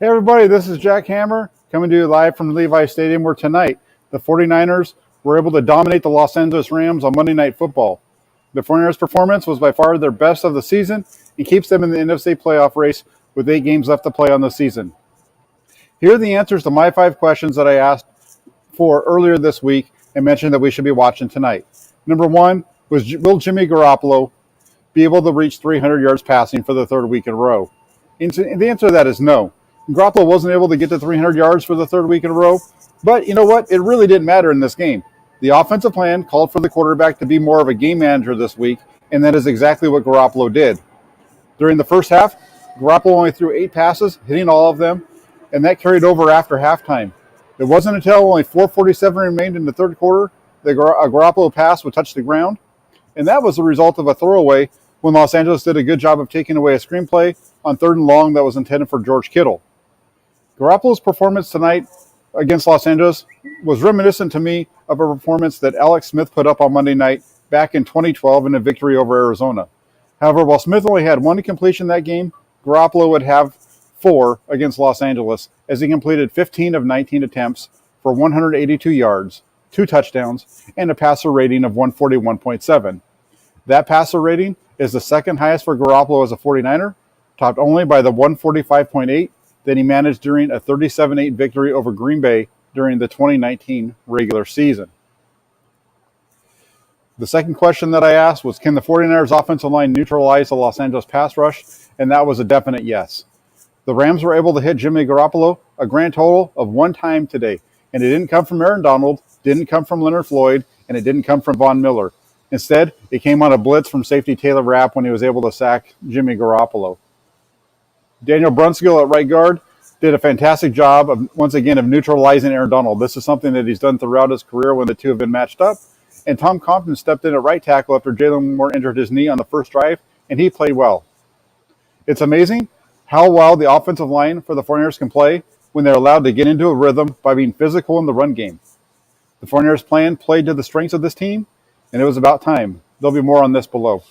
Hey everybody, this is Jack Hammer coming to you live from Levi Stadium where tonight the 49ers were able to dominate the Los Angeles Rams on Monday Night Football. The 49ers' performance was by far their best of the season and keeps them in the NFC playoff race with 8 games left to play on the season. Here are the answers to my 5 questions that I asked for earlier this week and mentioned that we should be watching tonight. Number 1 was, will Jimmy Garoppolo be able to reach 300 yards passing for the 3rd week in a row? And the answer to that is no. Garoppolo wasn't able to get to 300 yards for the 3rd week in a row, but you know what? It really didn't matter in this game. The offensive plan called for the quarterback to be more of a game manager this week, and that is exactly what Garoppolo did. During the first half, Garoppolo only threw 8 passes, hitting all of them, and that carried over after halftime. It wasn't until only 4:47 remained in the 3rd quarter that a Garoppolo pass would touch the ground, and that was the result of a throwaway when Los Angeles did a good job of taking away a screenplay on 3rd and long that was intended for George Kittle. Garoppolo's performance tonight against Los Angeles was reminiscent to me of a performance that Alex Smith put up on Monday night back in 2012 in a victory over Arizona. However, while Smith only had 1 completion that game, Garoppolo would have 4 against Los Angeles as he completed 15 of 19 attempts for 182 yards, 2 touchdowns, and a passer rating of 141.7. That passer rating is the 2nd highest for Garoppolo as a 49er, topped only by the 145.8 that he managed during a 37-8 victory over Green Bay during the 2019 regular season. The second question that I asked was, can the 49ers offensive line neutralize the Los Angeles pass rush? And that was a definite yes. The Rams were able to hit Jimmy Garoppolo a grand total of 1 time today. And it didn't come from Aaron Donald, didn't come from Leonard Floyd, and it didn't come from Von Miller. Instead, it came on a blitz from safety Taylor Rapp when he was able to sack Jimmy Garoppolo. Daniel Brunskill at right guard did a fantastic job of, once again, of neutralizing Aaron Donald. This is something that he's done throughout his career when the two have been matched up. And Tom Compton stepped in at right tackle after Jalen Moore injured his knee on the first drive, and he played well. It's amazing how well the offensive line for the 49ers can play when they're allowed to get into a rhythm by being physical in the run game. The 49ers plan played to the strengths of this team, and it was about time. There'll be more on this below.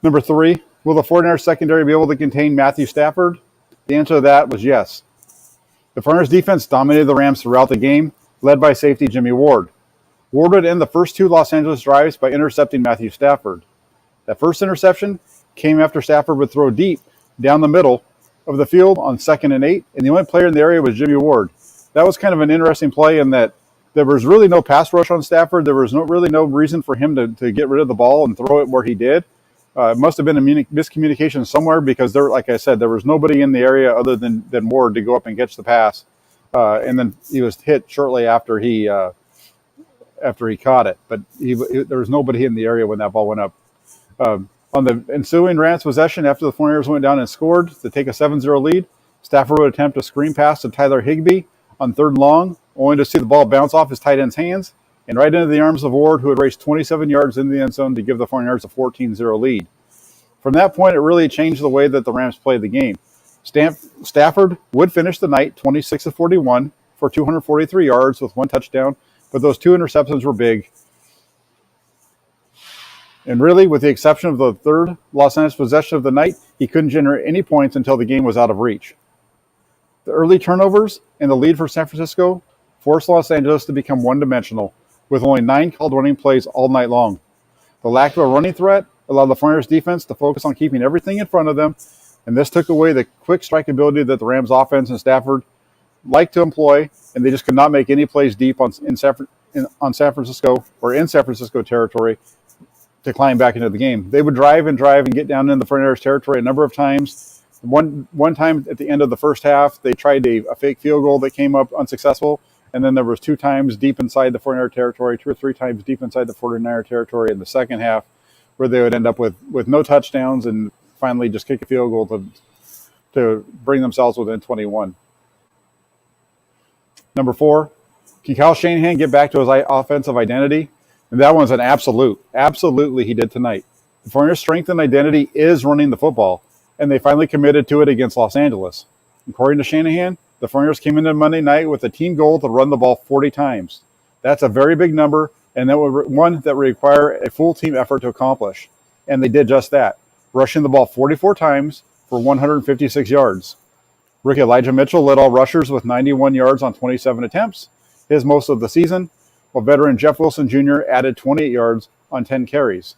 Number 3, will the 49ers secondary be able to contain Matthew Stafford? The answer to that was yes. The 49ers defense dominated the Rams throughout the game, led by safety Jimmy Ward. Ward would end the first 2 Los Angeles drives by intercepting Matthew Stafford. That first interception came after Stafford would throw deep down the middle of the field on 2nd and 8, and the only player in the area was Jimmy Ward. That was kind of an interesting play in that there was really no pass rush on Stafford. There was really no reason for him to get rid of the ball and throw it where he did. It must have been a miscommunication somewhere because, like I said, there was nobody in the area other than Ward to go up and catch the pass. And then he was hit shortly after he caught it. But there was nobody in the area when that ball went up. On the ensuing Rams possession, after the 49ers went down and scored to take a 7-0 lead, Stafford would attempt a screen pass to Tyler Higbee on 3rd and long, only to see the ball bounce off his tight end's hands and right into the arms of Ward, who had raced 27 yards into the end zone to give the 49ers a 14-0 lead. From that point, it really changed the way that the Rams played the game. Stafford would finish the night 26-41 for 243 yards with 1 touchdown, but those 2 interceptions were big. And really, with the exception of the 3rd Los Angeles possession of the night, he couldn't generate any points until the game was out of reach. The early turnovers and the lead for San Francisco forced Los Angeles to become one-dimensional, with only 9 called running plays all night long. The lack of a running threat allowed the 49ers defense to focus on keeping everything in front of them, and this took away the quick strike ability that the Rams offense and Stafford like to employ, and they just could not make any plays deep on San Francisco or in San Francisco territory to climb back into the game. They would drive and get down into the 49ers territory a number of times. One time at the end of the first half, they tried a fake field goal that came up unsuccessful, and then there was 2 times deep inside the 49er territory, 2 or 3 times deep inside the 49er territory in the second half, where they would end up with no touchdowns and finally just kick a field goal to bring themselves within 21. Number 4, can Kyle Shanahan get back to his offensive identity? And that one's an absolute. Absolutely he did tonight. The 49ers' strength and identity is running the football, and they finally committed to it against Los Angeles. According to Shanahan, the 49ers came into Monday night with a team goal to run the ball 40 times. That's a very big number, and that would one that would require a full team effort to accomplish. And they did just that, rushing the ball 44 times for 156 yards. Rookie Elijah Mitchell led all rushers with 91 yards on 27 attempts, his most of the season, while veteran Jeff Wilson Jr. added 28 yards on 10 carries.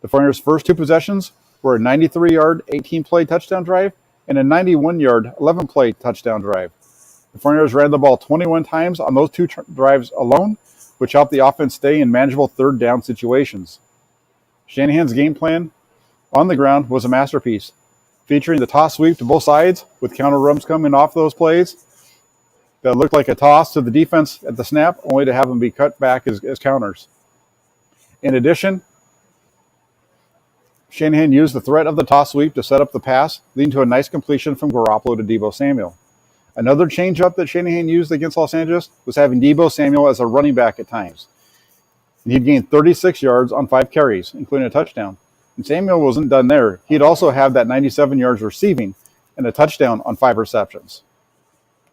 The 49ers' first two possessions were a 93-yard, 18-play touchdown drive and a 91-yard, 11-play touchdown drive. The 49ers ran the ball 21 times on those two drives alone, which helped the offense stay in manageable third down situations. Shanahan's game plan on the ground was a masterpiece, featuring the toss sweep to both sides with counter runs coming off those plays that looked like a toss to the defense at the snap, only to have them be cut back as counters. In addition, Shanahan used the threat of the toss sweep to set up the pass, leading to a nice completion from Garoppolo to Deebo Samuel. Another change-up that Shanahan used against Los Angeles was having Deebo Samuel as a running back at times. And he'd gained 36 yards on 5 carries, including a touchdown. And Samuel wasn't done there. He'd also have that 97 yards receiving and a touchdown on 5 receptions.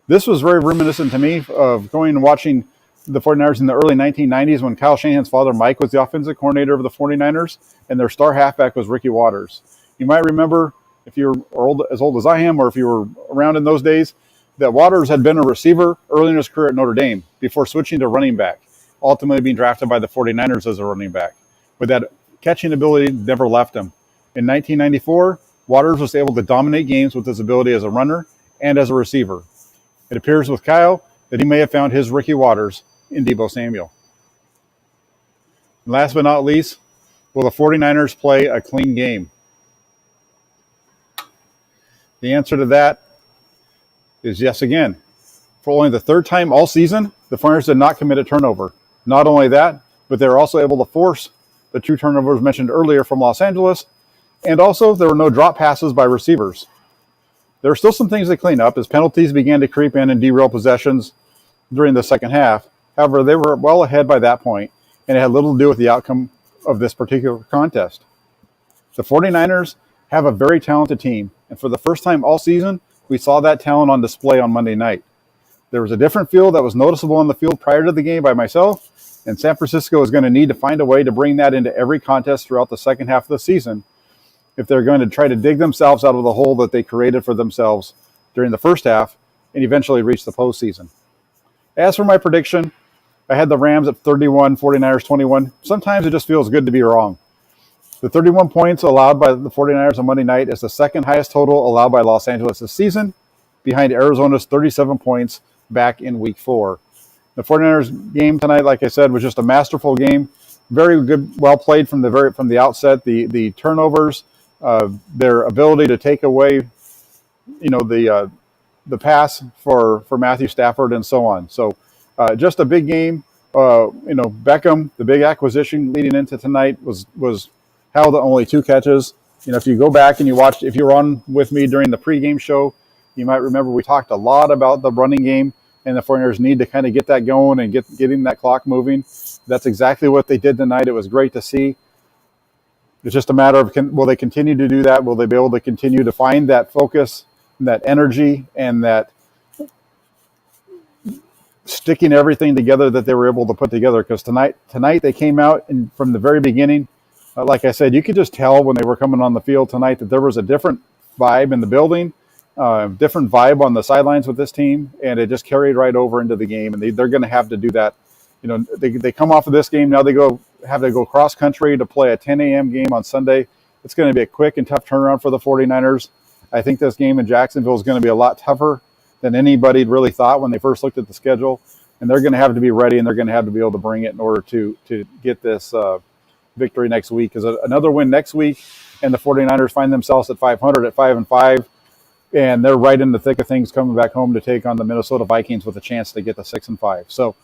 This was very reminiscent to me of going and watching the 49ers in the early 1990s when Kyle Shanahan's father, Mike, was the offensive coordinator of the 49ers, and their star halfback was Ricky Watters. You might remember, if you're as old as I am, or if you were around in those days, that Watters had been a receiver early in his career at Notre Dame before switching to running back, ultimately being drafted by the 49ers as a running back. But that catching ability never left him. In 1994, Watters was able to dominate games with his ability as a runner and as a receiver. It appears with Kyle that he may have found his Ricky Watters in Deebo Samuel. And last but not least, will the 49ers play a clean game? The answer to that is yes again. For only the third time all season, the 49ers did not commit a turnover. Not only that, but they were also able to force the 2 turnovers mentioned earlier from Los Angeles, and also there were no drop passes by receivers. There are still some things to clean up as penalties began to creep in and derail possessions during the second half. However, they were well ahead by that point, and it had little to do with the outcome of this particular contest. The 49ers have a very talented team, and for the first time all season, we saw that talent on display on Monday night. There was a different feel that was noticeable on the field prior to the game by myself, and San Francisco is going to need to find a way to bring that into every contest throughout the second half of the season if they're going to try to dig themselves out of the hole that they created for themselves during the first half and eventually reach the postseason. As for my prediction, I had the Rams at 31, 49ers 21. Sometimes it just feels good to be wrong. The 31 points allowed by the 49ers on Monday night is the second highest total allowed by Los Angeles this season, behind Arizona's 37 points back in Week 4. The 49ers game tonight, like I said, was just a masterful game. Very good, well played from the outset. The turnovers, their ability to take away, the pass for Matthew Stafford and so on. So just a big game. Beckham, the big acquisition leading into tonight, was held at only 2 catches. If you go back and you watched, if you were on with me during the pregame show, you might remember we talked a lot about the running game, and the 49ers need to kind of get that going and getting that clock moving. That's exactly what they did tonight. It was great to see. It's just a matter of, will they continue to do that? Will they be able to continue to find that focus, that energy, and that sticking everything together that they were able to put together? Because tonight they came out, and from the very beginning, like I said, you could just tell when they were coming on the field tonight that there was a different vibe in the building, different vibe on the sidelines with this team, and it just carried right over into the game. And they're going to have to do that. They come off of this game, now they have to go cross country to play a 10 a.m. game on Sunday. It's going to be a quick and tough turnaround for the 49ers. I think this game in Jacksonville is going to be a lot tougher than anybody really thought when they first looked at the schedule. And they're going to have to be ready, and they're going to have to be able to bring it in order to get this victory next week. Because another win next week, and the 49ers find themselves at 500 at 5-5, and they're right in the thick of things coming back home to take on the Minnesota Vikings with a chance to get to 6-5. So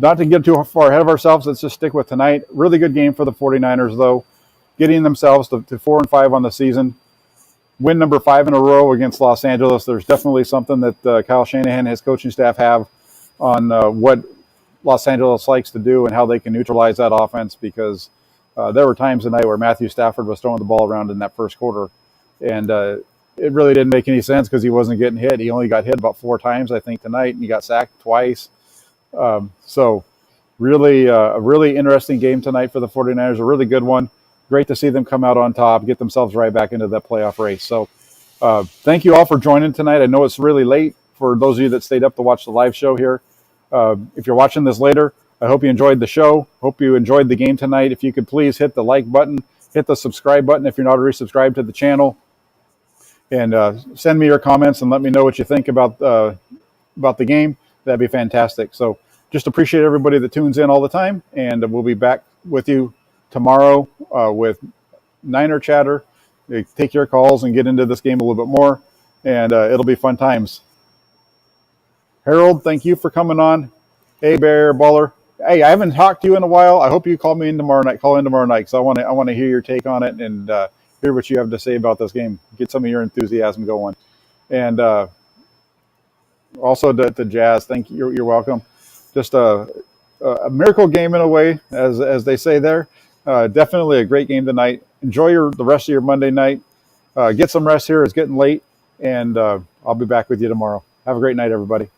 not to get too far ahead of ourselves, let's just stick with tonight. Really good game for the 49ers, though, getting themselves to 4-5 on the season. Win number 5 in a row against Los Angeles. There's definitely something that Kyle Shanahan and his coaching staff have on what Los Angeles likes to do and how they can neutralize that offense, because there were times tonight where Matthew Stafford was throwing the ball around in that first quarter, and it really didn't make any sense because he wasn't getting hit. He only got hit about 4 times, I think, tonight, and he got sacked twice. So really a really interesting game tonight for the 49ers, a really good one. great to see them come out on top, get themselves right back into that playoff race. So thank you all for joining tonight. I know it's really late for those of you that stayed up to watch the live show here. If you're watching this later, I hope you enjoyed the show. Hope you enjoyed the game tonight. If you could please hit the like button, hit the subscribe button if you're not already subscribed to the channel, and send me your comments and let me know what you think about the game. That'd be fantastic. So just appreciate everybody that tunes in all the time, and we'll be back with you tomorrow with Niner Chatter. Take your calls and get into this game a little bit more, and it'll be fun times. Harold, thank you for coming on. Hey, Bear Baller. Hey, I haven't talked to you in a while. I hope you call me in tomorrow night. Call in tomorrow night, because I want to hear your take on it and hear what you have to say about this game. Get some of your enthusiasm going. And also to Jazz, thank you. You're welcome. Just a miracle game in a way, as they say there. Definitely a great game tonight. Enjoy the rest of your Monday night. Get some rest here. It's getting late, and I'll be back with you tomorrow. Have a great night, everybody.